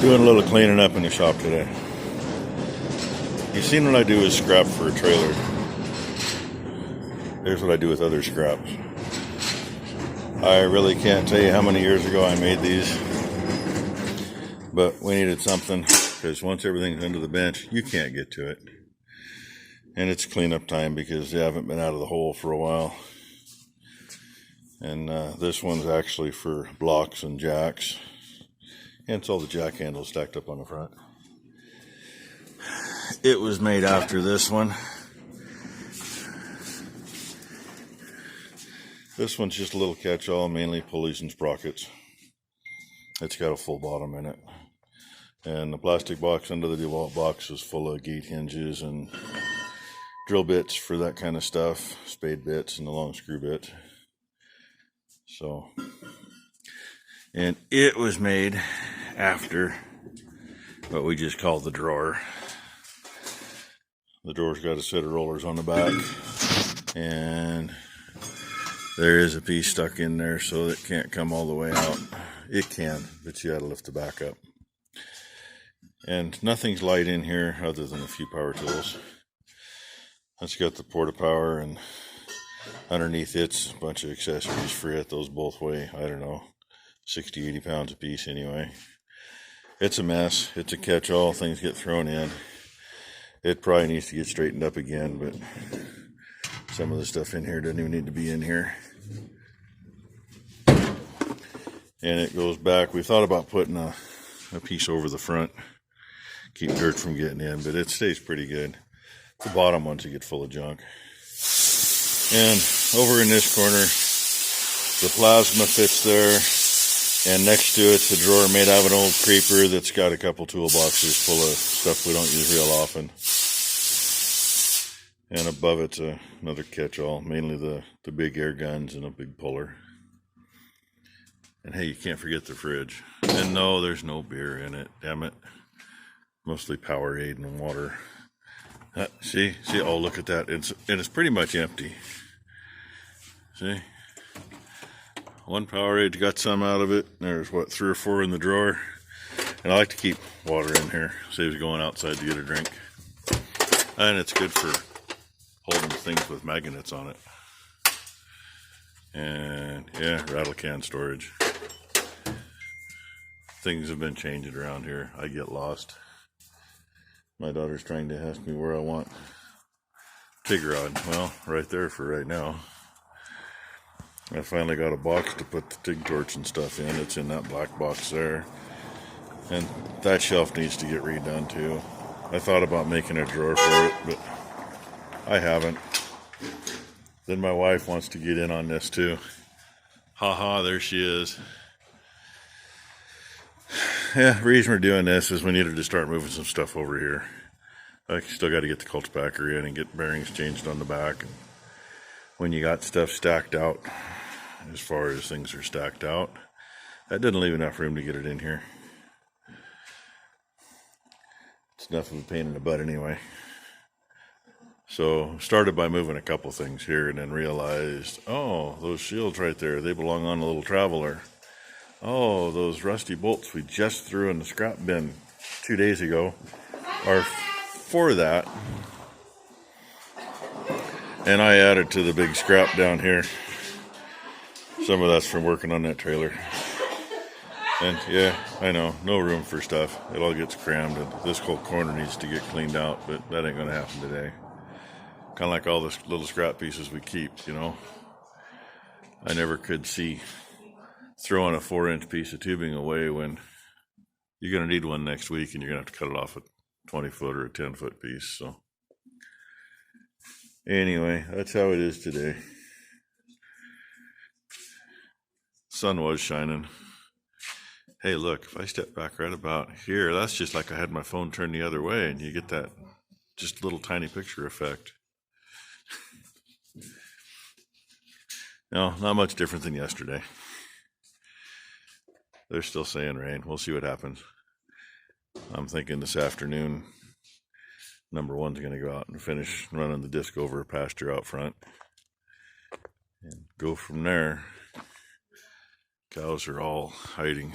Doing a little cleaning up in the shop today. You seen what I do with scrap for a trailer. Here's what I do with other scraps. I really can't tell you how many years ago I made these, but we needed something because once everything's under the bench, you can't get to it. And it's cleanup time because they haven't been out of the hole for a while. And this one's actually for blocks and jacks. And it's all the jack handles stacked up on the front. It was made after this one. This one's just a little catch-all, mainly pulleys and sprockets. It's got a full bottom in it. And the plastic box under the DeWalt box is full of gate hinges and drill bits for that kind of stuff, spade bits and the long screw bit. So, and it was made after what we just call the drawer. The drawer's got a set of rollers on the back, and there is a piece stuck in there so it can't come all the way out. It can, but you gotta lift the back up. And nothing's light in here other than a few power tools. That's got the porta power, and underneath it's a bunch of accessories for it. Those both weigh, I don't know, 60, 80 pounds a piece anyway. It's a mess. It's a catch-all. Things get thrown in. It probably needs to get straightened up again, but some of the stuff in here doesn't even need to be in here. And it goes back. We thought about putting a piece over the front, keep dirt from getting in, but it stays pretty good. The bottom ones will get full of junk. And over in this corner, the plasma fits there, and next to it's a drawer made out of an old creeper that's got a couple toolboxes full of stuff we don't use real often. And above it's another catch-all, mainly the big air guns and a big puller. And hey, you can't forget the fridge. And no, there's no beer in it, damn it. Mostly Powerade and water. See, oh, look at that. It's pretty much empty. See? One Powerade got some out of it. There's, what, 3 or 4 in the drawer. And I like to keep water in here. Saves going outside to get a drink. And it's good for holding things with magnets on it. And, yeah, rattle can storage. Things have been changing around here. I get lost. My daughter's trying to ask me where I want TIG rod. Well, right there for right now. I finally got a box to put the TIG torch and stuff in. It's in that black box there. And that shelf needs to get redone too. I thought about making a drawer for it, but I haven't. Then my wife wants to get in on this too. Haha, there she is. Yeah, the reason we're doing this is we needed to start moving some stuff over here. I still got to get the cultipacker in and get bearings changed on the back. And when you got stuff stacked out, as far as things are stacked out, that doesn't leave enough room to get it in here. It's enough of a pain in the butt anyway. So started by moving a couple things here and then realized, oh, those shields right there, they belong on a little traveler. Oh, those rusty bolts we just threw in the scrap bin 2 days ago are for that. And I added to the big scrap down here. Some of that's from working on that trailer. And yeah, I know, no room for stuff. It all gets crammed, and this whole corner needs to get cleaned out, but that ain't gonna happen today. Kind of like all the little scrap pieces we keep, you know. I never could see throwing a 4-inch piece of tubing away when you're going to need one next week and you're going to have to cut it off a 20-foot or a 10-foot piece. So anyway, that's how it is today. Sun was shining. Hey, look, if I step back right about here, that's just like I had my phone turned the other way, and you get that just little tiny picture effect. No, not much different than yesterday. They're still saying rain. We'll see what happens. I'm thinking this afternoon, number one's going to go out and finish running the disc over a pasture out front. And go from there. Cows are all hiding.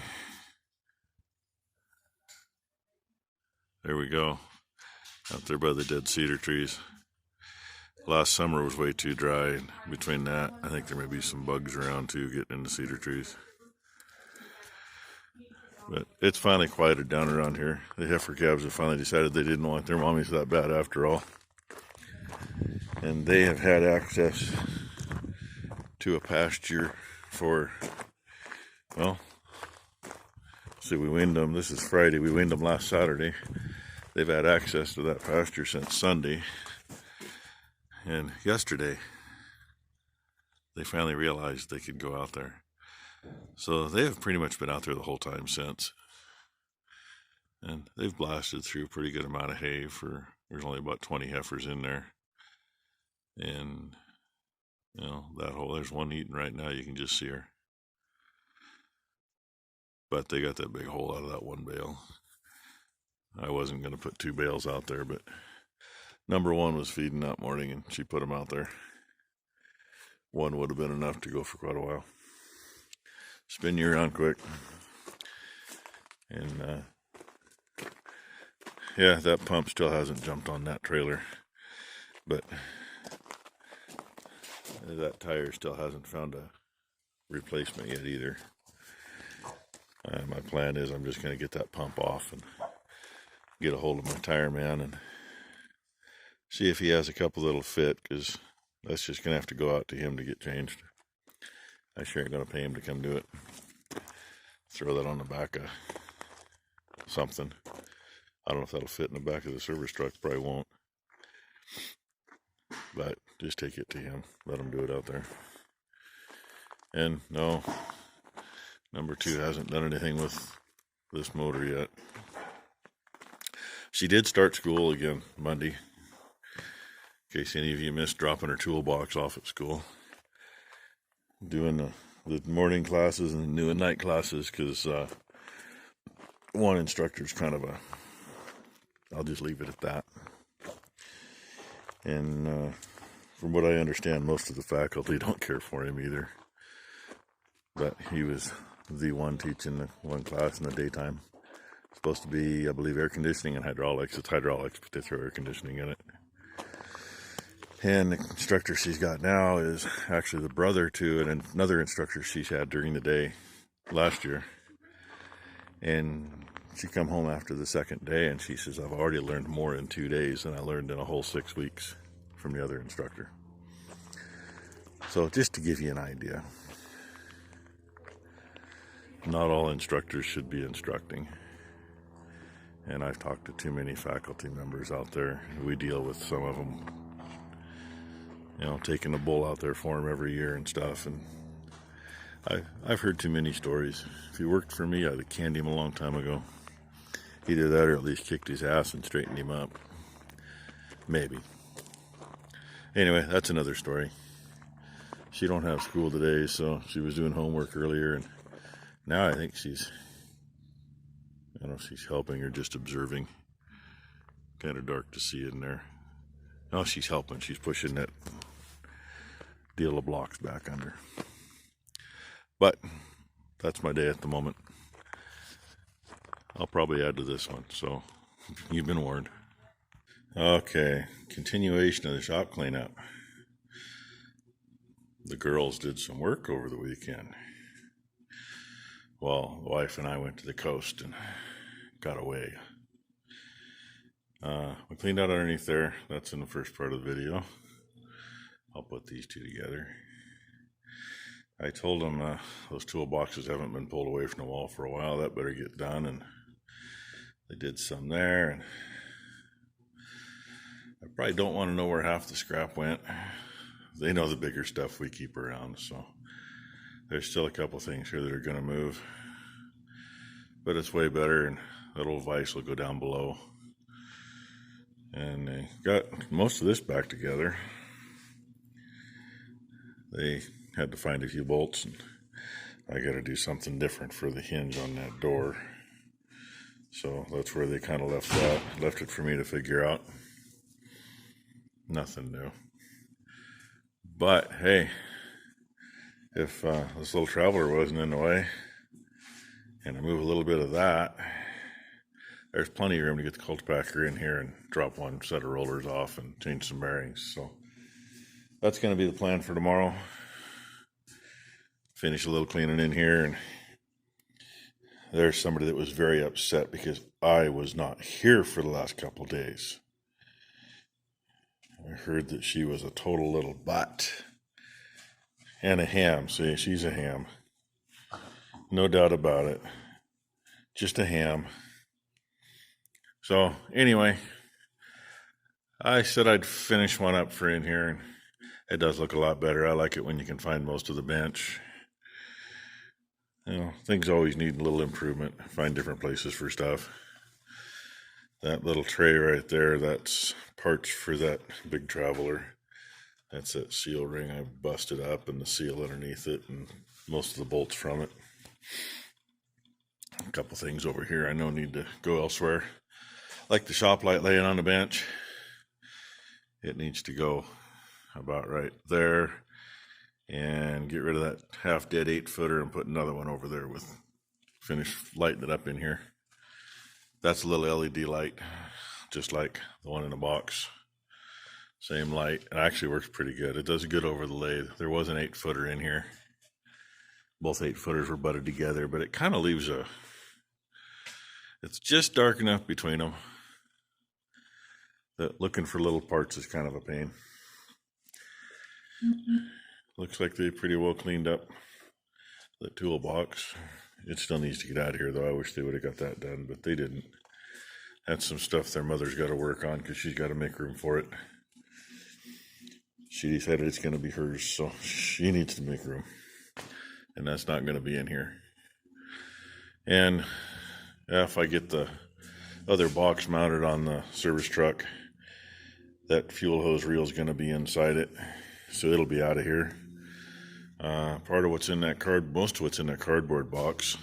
There we go. Out there by the dead cedar trees. Last summer was way too dry. And between that, I think there may be some bugs around too getting into cedar trees. But it's finally quieted down around here. The heifer calves have finally decided they didn't want their mommies that bad after all. And they have had access to a pasture for, well, see, we weaned them. This is Friday. We weaned them last Saturday. They've had access to that pasture since Sunday. And yesterday, they finally realized they could go out there. So they have pretty much been out there the whole time since. And they've blasted through a pretty good amount of hay for, there's only about 20 heifers in there. And, you know, that whole, there's one eating right now, you can just see her. But they got that big hole out of that one bale. I wasn't going to put 2 bales out there, but number 1 was feeding that morning and she put them out there. 1 would have been enough to go for quite a while. Spin you around quick. And yeah, that pump still hasn't jumped on that trailer, but that tire still hasn't found a replacement yet either. My plan is I'm just going to get that pump off and get a hold of my tire man and see if he has a couple that'll fit, because that's just going to have to go out to him to get changed. I sure ain't going to pay him to come do it. Throw that on the back of something. I don't know if that'll fit in the back of the service truck. Probably won't. But just take it to him. Let him do it out there. And no, number 2 hasn't done anything with this motor yet. She did start school again Monday. In case any of you missed dropping her toolbox off at school. Doing the morning classes and the noon and night classes, because one instructor's kind of a, I'll just leave it at that. And from what I understand, most of the faculty don't care for him either. But he was the one teaching the one class in the daytime. It's supposed to be, I believe, air conditioning and hydraulics. It's hydraulics, but they throw air conditioning in it. And the instructor she's got now is actually the brother to another instructor she's had during the day last year. And she come home after the second day and she says, I've already learned more in 2 days than I learned in a whole 6 weeks from the other instructor. So just to give you an idea, not all instructors should be instructing. And I've talked to too many faculty members out there. We deal with some of them, you know, taking a bull out there for him every year and stuff. And I've heard too many stories. If he worked for me, I'd have canned him a long time ago. Either that or at least kicked his ass and straightened him up. Maybe. Anyway, that's another story. She don't have school today, so she was doing homework earlier, and now I think she's, I don't know if she's helping or just observing. Kind of dark to see in there. No, she's helping. She's pushing that deal of blocks back under. But that's my day at the moment. I'll probably add to this one, so you've been warned. Okay, continuation of the shop cleanup. The girls did some work over the weekend. Well, the wife and I went to the coast and got away. We cleaned out underneath there. That's in the first part of the video. I'll put these two together. I told them those toolboxes haven't been pulled away from the wall for a while. That better get done, and they did some there. And I probably don't want to know where half the scrap went. They know the bigger stuff we keep around, so there's still a couple things here that are going to move. But it's way better, and that old vise will go down below. And they got most of this back together. They had to find a few bolts, and I got to do something different for the hinge on that door. So that's where they kind of left it for me to figure out. Nothing new. But hey, if this little traveler wasn't in the way, and I move a little bit of that, there's plenty of room to get the cultipacker in here and drop one set of rollers off and change some bearings. So that's going to be the plan for tomorrow. Finish a little cleaning in here, and there's somebody that was very upset because I was not here for the last couple of days. I heard that she was a total little butt and a ham. See, she's a ham. No doubt about it. Just a ham. So anyway, I said I'd finish one up for in here, and it does look a lot better. I like it when you can find most of the bench. You know, things always need a little improvement. Find different places for stuff. That little tray right there, that's parts for that big Traveler. That's that seal ring I busted up, and the seal underneath it, and most of the bolts from it. A couple things over here I know need to go elsewhere. Like the shop light laying on the bench. It needs to go about right there. And get rid of that half dead 8-footer and put another one over there with finish lighting it up in here. That's a little LED light, just like the one in the box. Same light. It actually works pretty good. It does good over the lathe. There was an 8-footer in here. Both 8-footers were butted together, but it kind of leaves it's just dark enough between them that looking for little parts is kind of a pain. Looks like they pretty well cleaned up the toolbox. It still needs to get out of here, though. I wish they would have got that done, but they didn't. That's some stuff their mother's got to work on because she's got to make room for it. She decided it's going to be hers, so she needs to make room. And that's not going to be in here. And if I get the other box mounted on the service truck, that fuel hose reel is going to be inside it, so it'll be out of here. Part of what's in that most of what's in that cardboard box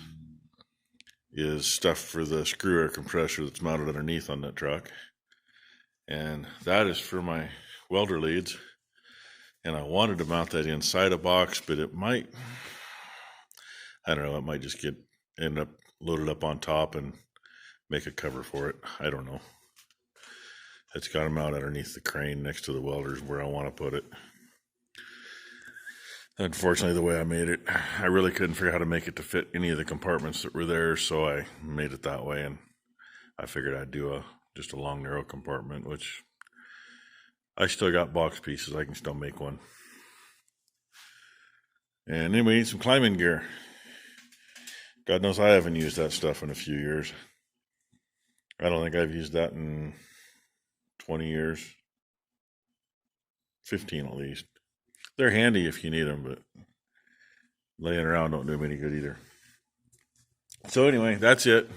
is stuff for the screw air compressor that's mounted underneath on that truck. And that is for my welder leads. And I wanted to mount that inside a box, but it might, I don't know, it might just end up loaded up on top and make a cover for it. I don't know. It's got to mount underneath the crane next to the welders where I want to put it. Unfortunately, the way I made it, I really couldn't figure out how to make it to fit any of the compartments that were there, so I made it that way, and I figured I'd do just a long, narrow compartment, which I still got box pieces. I can still make one. And then we need some climbing gear. God knows I haven't used that stuff in a few years. I don't think I've used that in 20 years. 15 at least. They're handy if you need them, but laying around don't do them any good either. So anyway, that's it.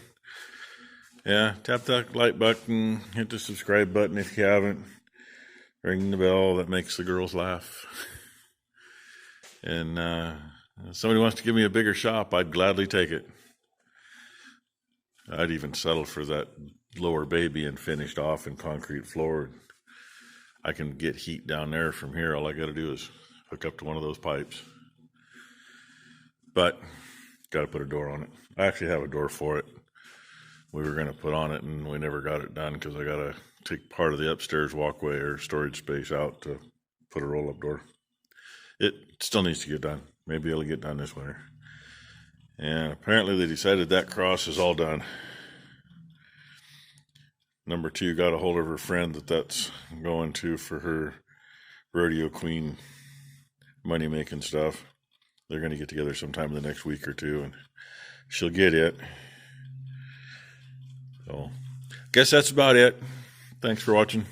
Yeah, tap that like button, hit the subscribe button if you haven't. Ring the bell, that makes the girls laugh. And if somebody wants to give me a bigger shop, I'd gladly take it. I'd even settle for that lower bay being finished off in concrete floor. I can get heat down there from here. All I got to do is hook up to one of those pipes. But got to put a door on it. I actually have a door for it. We were going to put on it, and we never got it done because I got to take part of the upstairs walkway or storage space out to put a roll-up door. It still needs to get done. Maybe it'll get done this winter. And apparently they decided that cross is all done. Number 2 got a hold of her friend that's going to for her Rodeo Queen money-making stuff. They're going to get together sometime in the next week or two, and she'll get it. So, guess that's about it. Thanks for watching.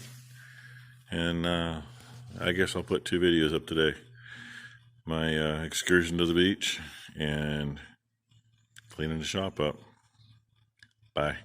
And I guess I'll put 2 videos up today. My excursion to the beach and cleaning the shop up. Bye.